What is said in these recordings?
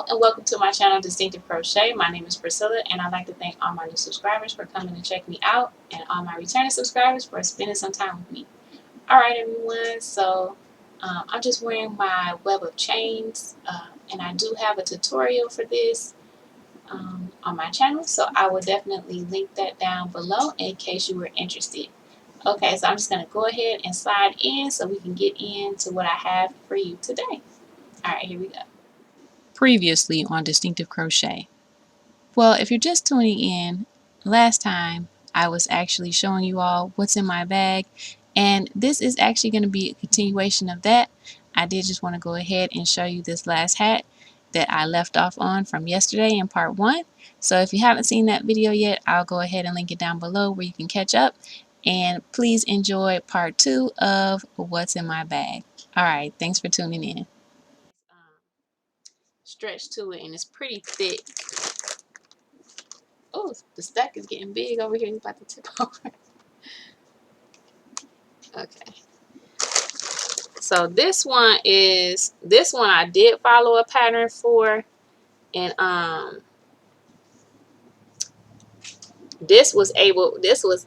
Hello and welcome to my channel Distinctive Crochet. My name is Priscilla and I'd like to thank all my new subscribers for coming to check me out and all my returning subscribers for spending some time with me. Alright everyone, so I'm just wearing my web of chains and I do have a tutorial for this on my channel, so I will definitely link that down below in case you were interested. Okay, so I'm just going to go ahead and slide in so we can get into what I have for you today. Alright, here we go. Previously on Distinctive Crochet. Well, if you're just tuning in, last time I was actually showing you all what's in my bag, and this is actually going to be a continuation of that. I did just want to go ahead and show you this last hat that I left off on from yesterday in part 1. So if you haven't seen that video yet, I'll go ahead and link it down below where you can catch up, and please enjoy part 2 of what's in my bag. Alright, thanks for tuning in. Stretch to it and it's pretty thick. Oh, the stack is getting big over here. It's about to tip over. Okay. So this one I did follow a pattern for, and this was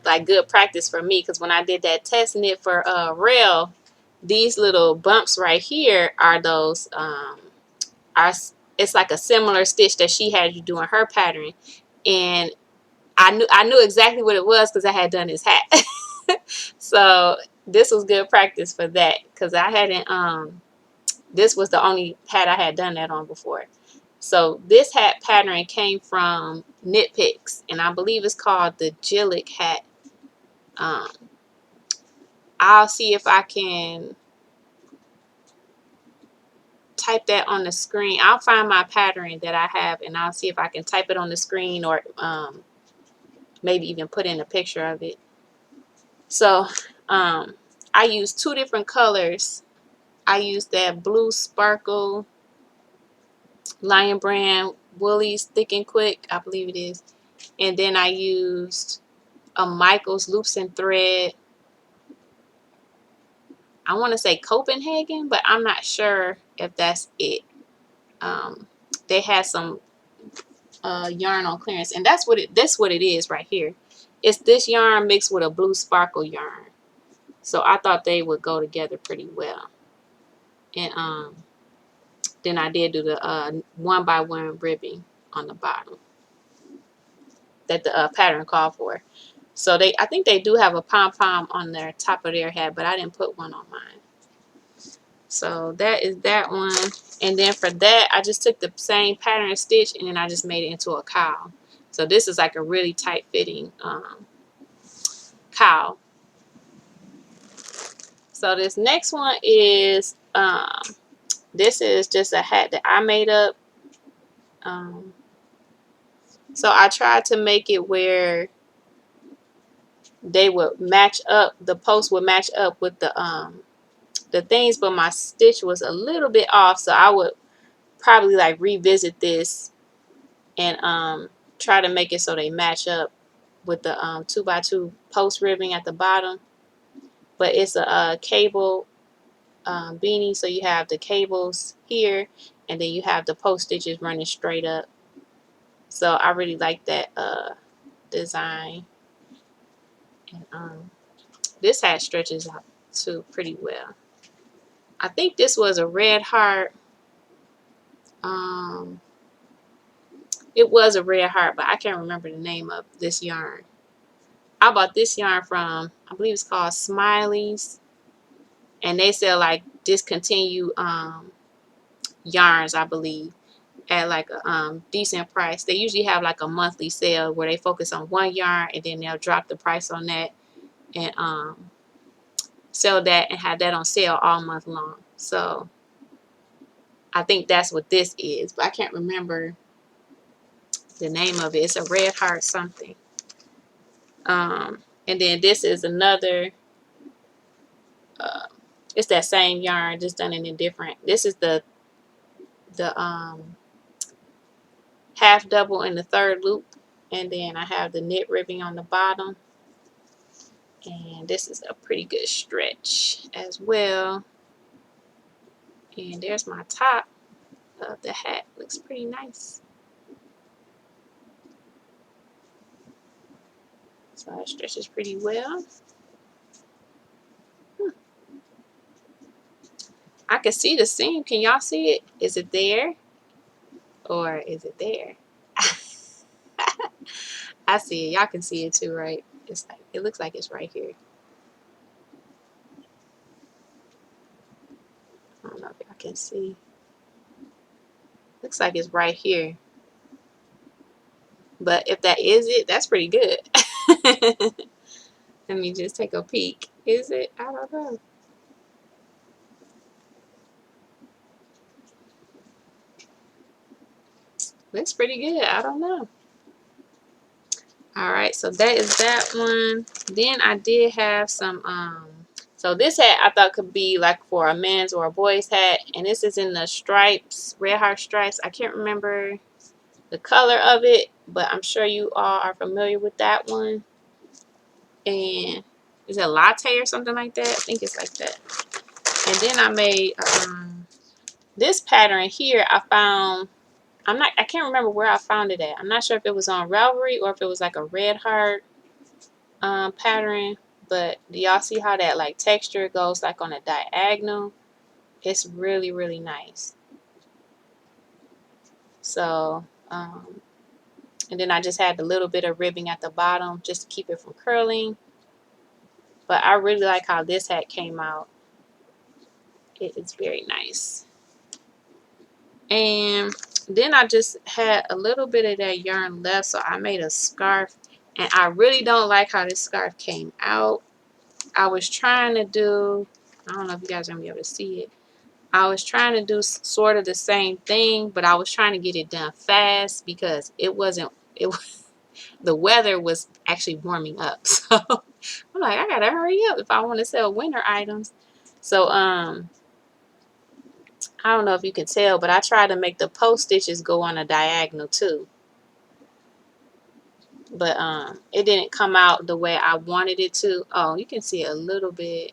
like good practice for me, because when I did that test knit for rail, these little bumps right here are those it's like a similar stitch that she had you doing her pattern, and I knew exactly what it was because I had done his hat. So this was good practice for that, because I hadn't this was the only hat I had done that on before. So this hat pattern came from Knit Picks, and I believe it's called the Jillick hat. I'll see if I can type that on the screen. I'll find my pattern that I have and I'll see if I can type it on the screen, or maybe even put in a picture of it. So I used 2 different colors. I used that blue sparkle Lion Brand Woolies Thick and Quick, I believe it is, and then I used a Michaels Loops and Thread. I want to say Copenhagen, but I'm not sure if that's it. They had some yarn on clearance, and that's what it is right here. It's this yarn mixed with a blue sparkle yarn, so I thought they would go together pretty well. And then I did do the 1x1 ribbing on the bottom that the pattern called for. So I think they do have a pom-pom on their top of their hat, but I didn't put one on mine. So that is that one. And then for that, I just took the same pattern stitch and then I just made it into a cowl. So this is like a really tight fitting cowl. So this next one is this is just a hat that I made up. So I tried to make it where they would match up, the post would match up with the things, but my stitch was a little bit off, so I would probably like revisit this and try to make it so they match up with the 2x2 post ribbing at the bottom. But it's a cable beanie, so you have the cables here and then you have the post stitches running straight up. So I really like that design. And this hat stretches out too pretty well. I think this was a red heart. It was a red heart, but I can't remember the name of this yarn. I bought this yarn from, I believe it's called Smileys, and they sell like discontinued yarns, I believe, at like a decent price. They usually have like a monthly sale where they focus on one yarn and then they'll drop the price on that and sell that and have that on sale all month long. So I think that's what this is, but I can't remember the name of it. It's a red heart something. And then this is another, it's that same yarn just done in a different, this is the half double in the third loop, and then I have the knit ribbing on the bottom, and this is a pretty good stretch as well. And there's my top of the hat. Looks pretty nice. So it stretches pretty well. I can see the seam. Can y'all see it? Is it there? Or is it there? I see it. Y'all can see it too, right? It's like, it looks like it's right here. I don't know if y'all can see. Looks like it's right here. But if that is it, that's pretty good. Let me just take a peek. Is it? I don't know. Looks pretty good. I don't know. Alright, so that is that one. Then I did have some, so this hat I thought could be like for a man's or a boy's hat. And this is in the stripes, red heart stripes. I can't remember the color of it, but I'm sure you all are familiar with that one. And is it latte or something like that? I think it's like that. And then I made this pattern here. I found, I can't remember where I found it at. I'm not sure if it was on Ravelry or if it was like a red heart pattern. But do y'all see how that like texture goes like on a diagonal? It's really, really nice. So and then I just had a little bit of ribbing at the bottom just to keep it from curling. But I really like how this hat came out. It is very nice. And then I just had a little bit of that yarn left, so I made a scarf. And I really don't like how this scarf came out. I was trying to do, I don't know if you guys are going to be able to see it. I was trying to do sort of the same thing, but I was trying to get it done fast because it wasn't, the weather was actually warming up. So I'm like, I gotta hurry up if I want to sell winter items. So I don't know if you can tell, but I tried to make the post stitches go on a diagonal too. But it didn't come out the way I wanted it to. Oh, you can see it a little bit.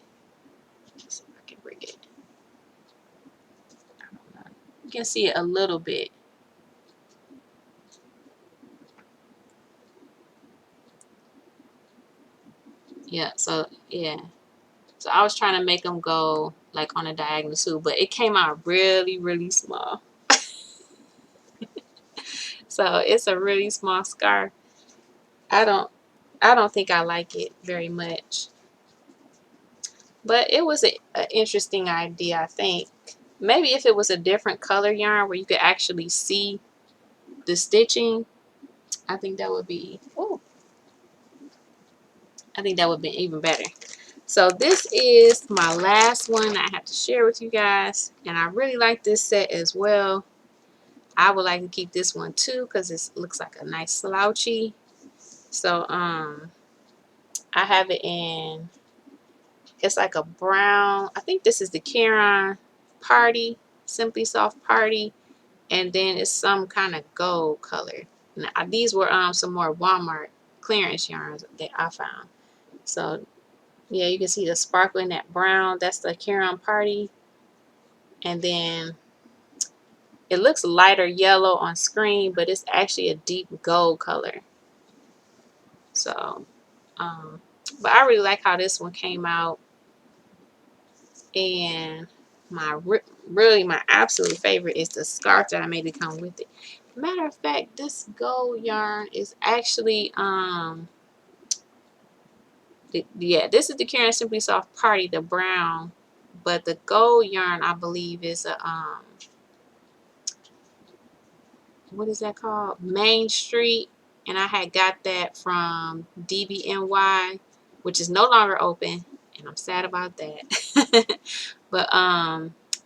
Let's see if I can bring it. I don't know. You can see it a little bit. Yeah, so yeah. So I was trying to make them go like on a diagonal too, but it came out really, really small. So it's a really small scarf. I don't think I like it very much. But it was an interesting idea, I think. Maybe if it was a different color yarn where you could actually see the stitching, I think that would be, oh, I think that would be even better. So this is my last one I have to share with you guys. And I really like this set as well. I would like to keep this one too because it looks like a nice slouchy. So I have it in, it's like a brown, I think this is the Caron Party, Simply Soft Party. And then it's some kind of gold color. Now, these were some more Walmart clearance yarns that I found. So yeah, you can see the sparkle in that brown. That's the Caron Party. And then it looks lighter yellow on screen, but it's actually a deep gold color. So, but I really like how this one came out. And really my absolute favorite is the scarf that I made to come with it. Matter of fact, this gold yarn is actually yeah, this is the Caron Simply Soft Party, the brown, but the gold yarn I believe is a what is that called? Main Street, and I had got that from DBNY, which is no longer open, and I'm sad about that. But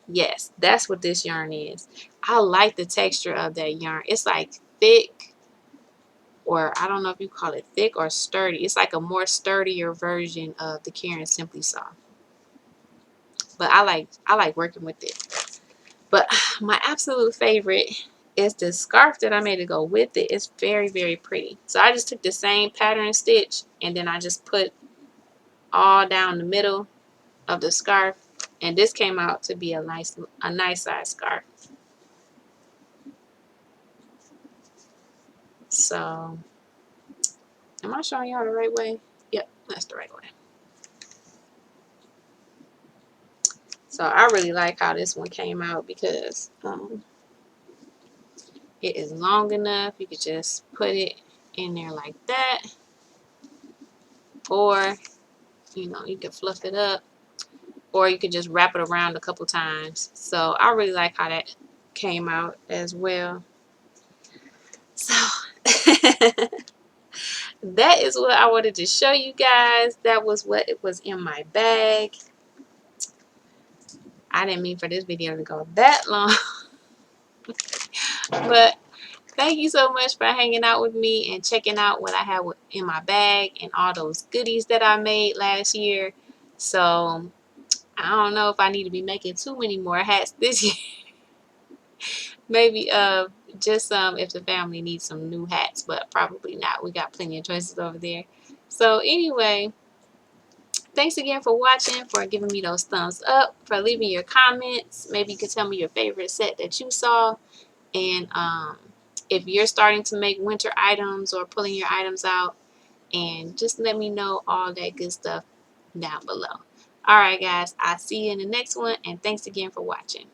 yes, that's what this yarn is. I like the texture of that yarn. It's like thick, or I don't know if you call it thick or sturdy. It's like a more sturdier version of the Caron Simply Soft. But I like working with it. But my absolute favorite is the scarf that I made to go with it. It's very, very pretty. So I just took the same pattern stitch and then I just put all down the middle of the scarf, and this came out to be a nice size scarf. So, am I showing y'all the right way? Yep, that's the right way. So I really like how this one came out because it is long enough. You could just put it in there like that, or you know, you can fluff it up, or you could just wrap it around a couple times. So I really like how that came out as well. So that is what I wanted to show you guys. That was what it was in my bag. I didn't mean for this video to go that long. But thank you so much for hanging out with me and checking out what I have in my bag and all those goodies that I made last year. So I don't know if I need to be making too many more hats this year. Maybe just some if the family needs some new hats, but probably not. We got plenty of choices over there. So anyway, thanks again for watching, for giving me those thumbs up, for leaving your comments. Maybe you could tell me your favorite set that you saw. And if you're starting to make winter items or pulling your items out, and just let me know all that good stuff down below. All right, guys, I'll see you in the next one, and thanks again for watching.